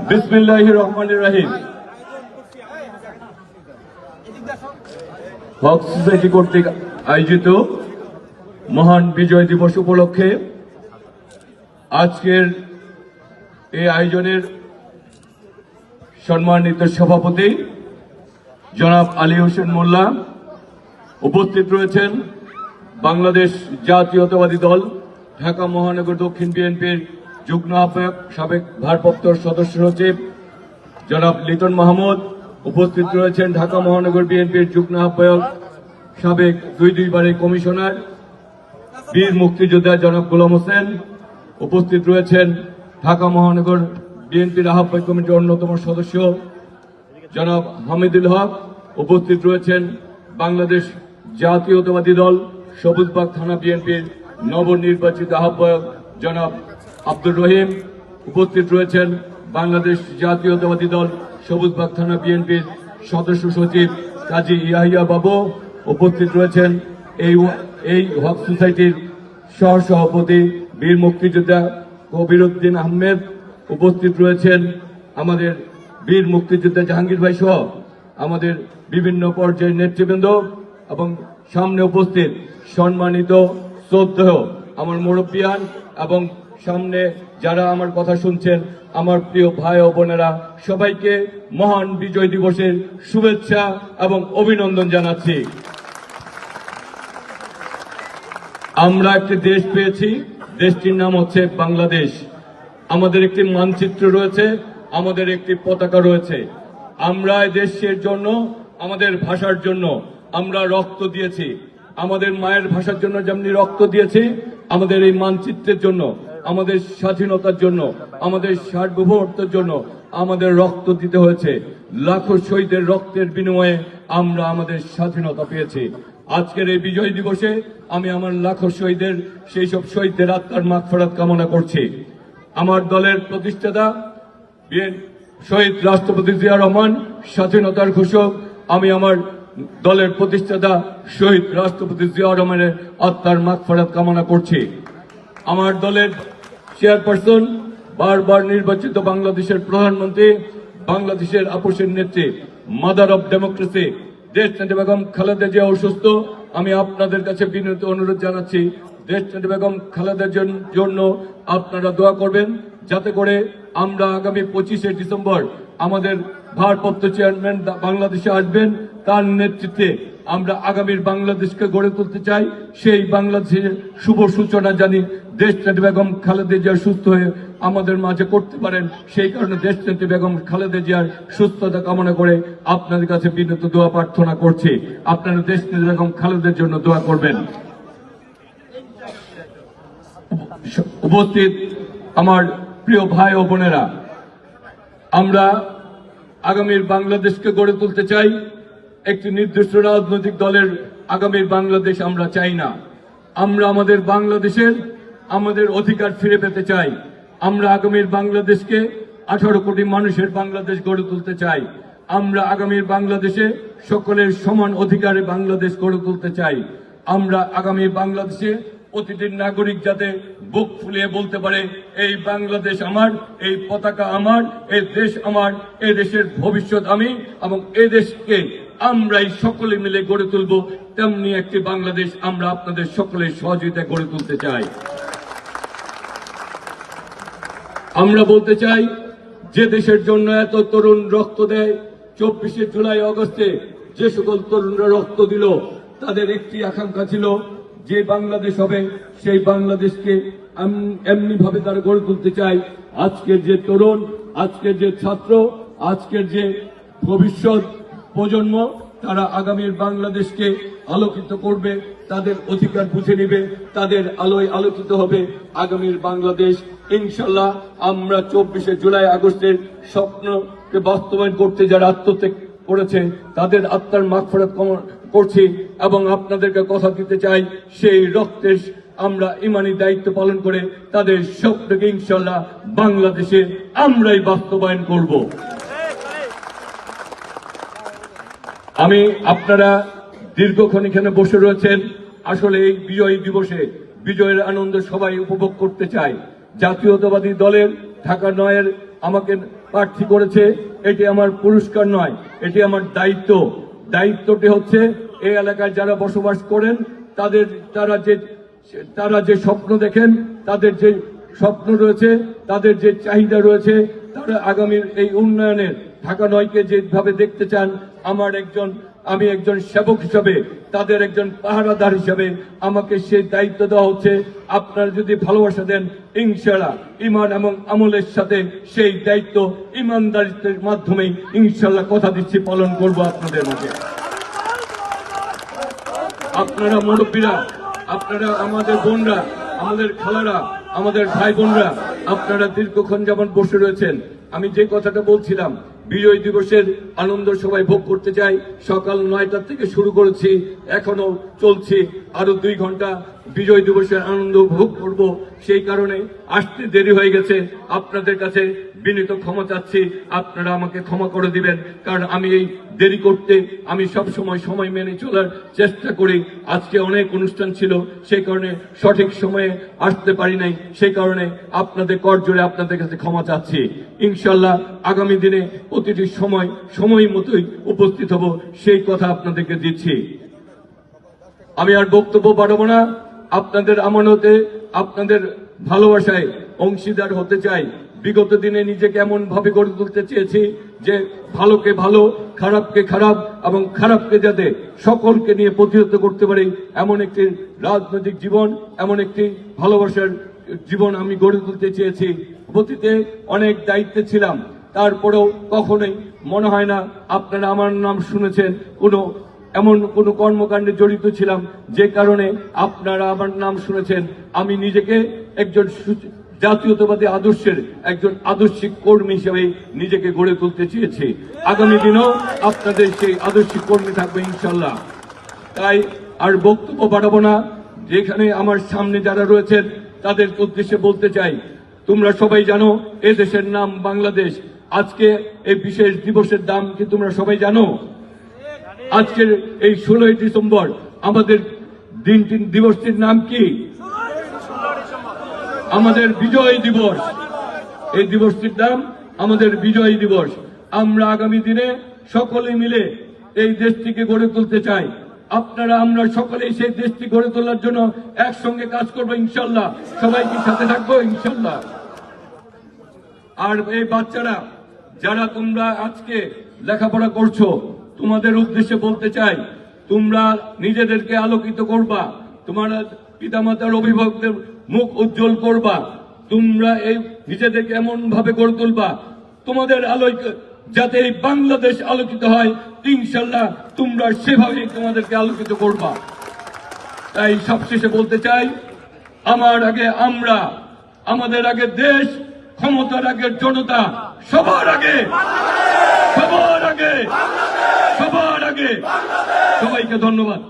বিসমিল্লাহির রহমানির রহিম। হক সোসাইটি কর্তৃক আয়োজিত মহান বিজয় দিবস উপলক্ষে আজকের এই আয়োজনের সম্মানিত সভাপতি জনাব আলী হোসেন মোল্লা, উপস্থিত রয়েছেন বাংলাদেশ জাতীয়তাবাদী দল ঢাকা মহানগর দক্ষিণ বিএনপির যুগ্ম আহ্বায়ক সাবেক ভারপ্রাপ্ত সদস্য সচিব জনাব লিটন মাহমুদ, উপস্থিত রয়েছেন ঢাকা মহানগর বিএনপির যুগ্ম আহ্বায়ক সাবেক দুইবারের কমিশনার বীর মুক্তিযোদ্ধা জনাব গোলাম হোসেন, উপস্থিত রয়েছেন ঢাকা মহানগর বিএনপির আহ্বায়ক কমিটির অন্যতম সদস্য জনাব হামিদুল হক, উপস্থিত রয়েছেন বাংলাদেশ জাতীয়তাবাদী দল সবুজবাগ থানা বিএনপির নবনির্বাচিত আহ্বায়ক জনাব আব্দুর রহিম, উপস্থিত রয়েছেন বাংলাদেশ জাতীয়তাবাদী দল সবুজবাগ থানা বিএনপির সদস্য সচিব কাজী ইয়াহিয়া বাবু, উপস্থিত রয়েছেন এই হক সোসাইটির সহ সভাপতি বীর মুক্তিযোদ্ধা কবির উদ্দিন আহমেদ, উপস্থিত রয়েছেন আমাদের বীর মুক্তিযোদ্ধা জাহাঙ্গীর ভাই সহ আমাদের বিভিন্ন পর্যায়ের নেতৃবৃন্দ এবং সামনে উপস্থিত সম্মানিত শ্রদ্ধেয় আমার মুরব্বিয়ান এবং সামনে যারা আমার কথা শুনছেন আমার প্রিয় ভাই ও বোনেরা, সবাইকে মহান বিজয় দিবসের শুভেচ্ছা এবং অভিনন্দন জানাচ্ছি। আমরা একটি দেশ পেয়েছি, দেশটির নাম হচ্ছে বাংলাদেশ। আমাদের একটি মানচিত্র রয়েছে, আমাদের একটি পতাকা রয়েছে। আমরা দেশের জন্য, আমাদের ভাষার জন্য আমরা রক্ত দিয়েছি। আমাদের মায়ের ভাষার জন্য যেমনি রক্ত দিয়েছি, আমাদের এই মানচিত্রের জন্য, আমাদের স্বাধীনতার জন্য, আমাদের সার্বভৌমত্বের জন্য আমাদের রক্ত দিতে হয়েছে। লাখো শহীদের রক্তের বিনিময়ে আমরা আমাদের স্বাধীনতা পেয়েছি। আজকের এই বিজয় দিবসে আমি আমার লাখো শহীদের, সেই সব শহীদদের আত্মার মাগফিরাত কামনা করছি। আমার দলের প্রতিষ্ঠাতা শহীদ রাষ্ট্রপতি জিয়া রহমান স্বাধীনতার ঘোষক, আমি আমার দলের প্রতিষ্ঠাতা শহীদ রাষ্ট্রপতি জিয়া রহমানের আত্মার মাগফিরাত কামনা করছি। আমার দলের চেয়ারপারসন, বারবার নির্বাচিত বাংলাদেশের প্রধানমন্ত্রী, বাংলাদেশের আপোষের নেত্রী, মাদার অব ডেমোক্রেসি দেশনেত্রী বেগম খালেদা জিয়া অসুস্থ। আমি আপনাদের কাছে বিনীত অনুরোধ জানাচ্ছি, দেশনেত্রী বেগম খালেদার জন্য আপনারা দোয়া করবেন, যাতে করে আমরা আগামী 25শে ডিসেম্বর আমাদের ভারপ্রাপ্ত চেয়ারম্যান বাংলাদেশে আসবেন, তার নেতৃত্বে আমরা আগামীর বাংলাদেশকে গড়ে তুলতে চাই। সেই বাংলাদেশের শুভ সূচনা জানি দেশনেত্রী বেগম খালেদা জিয়া সুস্থ হয়ে আমাদের মাঝে করতে পারেন। সেই কারণে দেশনেত্রী বেগম খালেদা জিয়ার সুস্থতা কামনা করে আপনাদের কাছে বিনীত দোয়া প্রার্থনা করছি। আপনারা দেশনেত্রী বেগম খালেদার জন্য দোয়া করবেন। উপস্থিত আমার প্রিয় ভাই ও বোনেরা, আমরা আগামীর বাংলাদেশকে গড়ে তুলতে চাই। একটি নির্দিষ্ট রাজনৈতিক দলের আগামীর বাংলাদেশ আমরা চাই না। আমরা আমাদের বাংলাদেশের আমাদের অধিকার ফিরে পেতে চাই। আমরা আগামীর বাংলাদেশকে 18 কোটি মানুষের বাংলাদেশ গড়ে তুলতে চাই। আমরা আগামীর বাংলাদেশে সকলের সমান অধিকারে বাংলাদেশ গড়ে তুলতে চাই। আমরা আগামী বাংলাদেশে প্রতিটি নাগরিক যাতে বুক ফুলিয়ে বলতে পারে, এই বাংলাদেশ আমার, এই পতাকা আমার, এই দেশ আমার, এই দেশের ভবিষ্যৎ আমি, এবং এই দেশকে আমরাই সকলে মিলে গড়ে তুলব। তেমনি একটি বাংলাদেশ আমরা আপনাদের সকলের সহযোগিতায় গড়ে তুলতে চাই। আমরা বলতে চাই, যে দেশের জন্য এত তরুণ রক্ত দেয়, 24শে জুলাই আগস্টে যে সকল তরুণরা রক্ত দিল, তাদের একটি আকাঙ্ক্ষা ছিল যে বাংলাদেশ হবে, সেই বাংলাদেশকে এমনি ভাবে তারা গড়ে তুলতে চায়। আজকের যে তরুণ, আজকের যে ছাত্র, আজকের যে ভবিষ্যৎ প্রজন্ম, তারা আগামীর বাংলাদেশকে আলোকিত করবে, তাদের অধিকার বুঝে নেবে, তাদের আলোয় আলোকিত হবে আগামীর বাংলাদেশ। ইনশাল্লাহ আমরা 24শে জুলাই আগস্টের স্বপ্নকে বাস্তবায়ন করতে যারা আত্মত্যাগ করেছে তাদের আত্মার মাগফিরাত করছি, এবং আপনাদেরকে কথা দিতে চাই, সেই রক্তের আমরা ইমানি দায়িত্ব পালন করে তাদের স্বপ্নকে ইনশাল্লাহ বাংলাদেশে আমরাই বাস্তবায়ন করব। আমি আপনারা দীর্ঘক্ষণ এখানে বসে রয়েছেন, আসলে এই বিজয় দিবসে বিজয়ের আনন্দ সবাই উপভোগ করতে চাই। জাতীয়তাবাদী দলের ঢাকা ৯-এর আমাকে প্রার্থী করেছে, এটি আমার পুরস্কার নয়, এটি আমার দায়িত্ব। দায়িত্বটি হচ্ছে এই এলাকায় যারা বসবাস করেন তারা যে স্বপ্ন দেখেন, তাদের যে স্বপ্ন রয়েছে, তাদের যে চাহিদা রয়েছে, তারা আগামীর এই উন্নয়নের ঢাকা নয়কে যেভাবে দেখতে চান, আমি একজন সেবক হিসাবে, তাদের একজন পাহারাদার হিসাবে আমাকে সেই দায়িত্ব দেওয়া হচ্ছে। আপনারা যদি ভালোবাসা দেন, ইনশাআল্লাহ ঈমান এবং আমলের সাথে সেই দায়িত্ব ঈমানদারিত্বের মাধ্যমেই ইনশাআল্লাহ কথা দিচ্ছি পালন করব আপনাদের মাঝে। আপনারা মুরব্বীরা, আপনারা আমাদের বোনরা, আমাদের খালারা, আমাদের ভাই বোনরা, আপনারা দীর্ঘক্ষণ যেমন বসে রয়েছেন, আমি যে কথাটা বলছিলাম, বিজয় দিবসের আনন্দ সবাই ভোগ করতে চাই। সকাল 9টা থেকে শুরু করেছি, এখনো চলছে, আরো 2 ঘন্টা বিজয় দিবসের আনন্দ ভোগ করব। সেই কারণে আসতে দেরি হয়ে গেছে, আপনাদের কাছে বিনীত ক্ষমা চাচ্ছি, আপনারা আমাকে ক্ষমা করে দিবেন। কারণ আমি এই দেরি করতে, আমি সব সময় মেনে চলার চেষ্টা করি। আজকে অনেক অনুষ্ঠান ছিল, সেই কারণে সঠিক সময়ে আসতে পারি নাই, সেই কারণে আপনাদের করজোড়ে আপনাদের কাছে ক্ষমা চাচ্ছি। ইনশাআল্লাহ আগামী দিনে প্রতিটি সময় মতোই উপস্থিত হব, সেই কথা আপনাদেরকে দিচ্ছি। আমি আর বক্তব্য বাড়াবো না। আপনাদের আমানতে, আপনাদের ভালোবাসায় অংশীদার হতে চাই। বিগত দিনে নিজেকে এমন ভাবে গড়ে তুলতে চেয়েছি যে ভালোকে ভালো, খারাপকে খারাপ এবং খারাপকে যাতে সকলকে নিয়ে প্রতিহত করতে পারি, এমন একটি রাজনৈতিক জীবন, এমন একটি ভালোবাসার জীবন আমি গড়ে তুলতে চেয়েছি। অতীতে অনেক দায়িত্বে ছিলাম, তারপরেও কখনোই মনে হয় না আপনারা আমার নাম শুনেছেন এমন কোন কর্মকাণ্ডে জড়িত ছিলাম যে কারণে আপনারা আমার নাম শুনেছেন। আমি নিজেকে একজন জাতীয়তাবাদী আদর্শের একজন আদর্শিক কর্মী হিসেবে নিজেকে গড়ে তুলতে চেয়েছি। আগামী দিনেও আপনাদের সেই আদর্শিক কর্মী থাকবে ইনশাল্লাহ। তাই আর বক্তব্য বাড়াবো না। যেখানে আমার সামনে যারা রয়েছেন তাদের উদ্দেশ্যে বলতে চাই, তোমরা সবাই জানো এ দেশের নাম বাংলাদেশ। আজকে এই বিশেষ দিবসের দাম কি তোমরা সবাই জানো? আজকের এই 16ই ডিসেম্বর আমাদের দিবসটির নাম কি? আমাদের বিজয় দিবস। এই দিবসটির নাম আমাদের বিজয় দিবস। আমরা আগামী দিনে সকলে মিলে এই দেশটিকে গড়ে তুলতে চাই। আমরা সকলেই সেই দেশটি গড়ে তোলার জন্য একসঙ্গে কাজ করবো ইনশাল্লাহ। সবাই কি সাথে থাকবো ইনশাল্লাহ। আর এই বাচ্চারা যারা তোমরা আজকে লেখাপড়া করছো, তোমাদের উদ্দেশ্যে বলতে চাই, তোমরা নিজেদেরকে আলোকিত করবা, তোমরা পিতামাতার অভিভাবকদের মুখ উজ্জ্বল করবা, তোমরা এই নিজেদেরকে এমন ভাবে গড়ে তুলবা তোমাদের আলোয় যাতে এই বাংলাদেশ আলোকিত হয়। ইনশাল্লাহ তোমরা সেভাবেই তোমাদেরকে আলোকিত করবা। তাই সবশেষে বলতে চাই, আমার আগে আমরা, আমাদের আগে দেশ, ক্ষমতার আগে জনতা, সবার আগে সবাইকে ধন্যবাদ।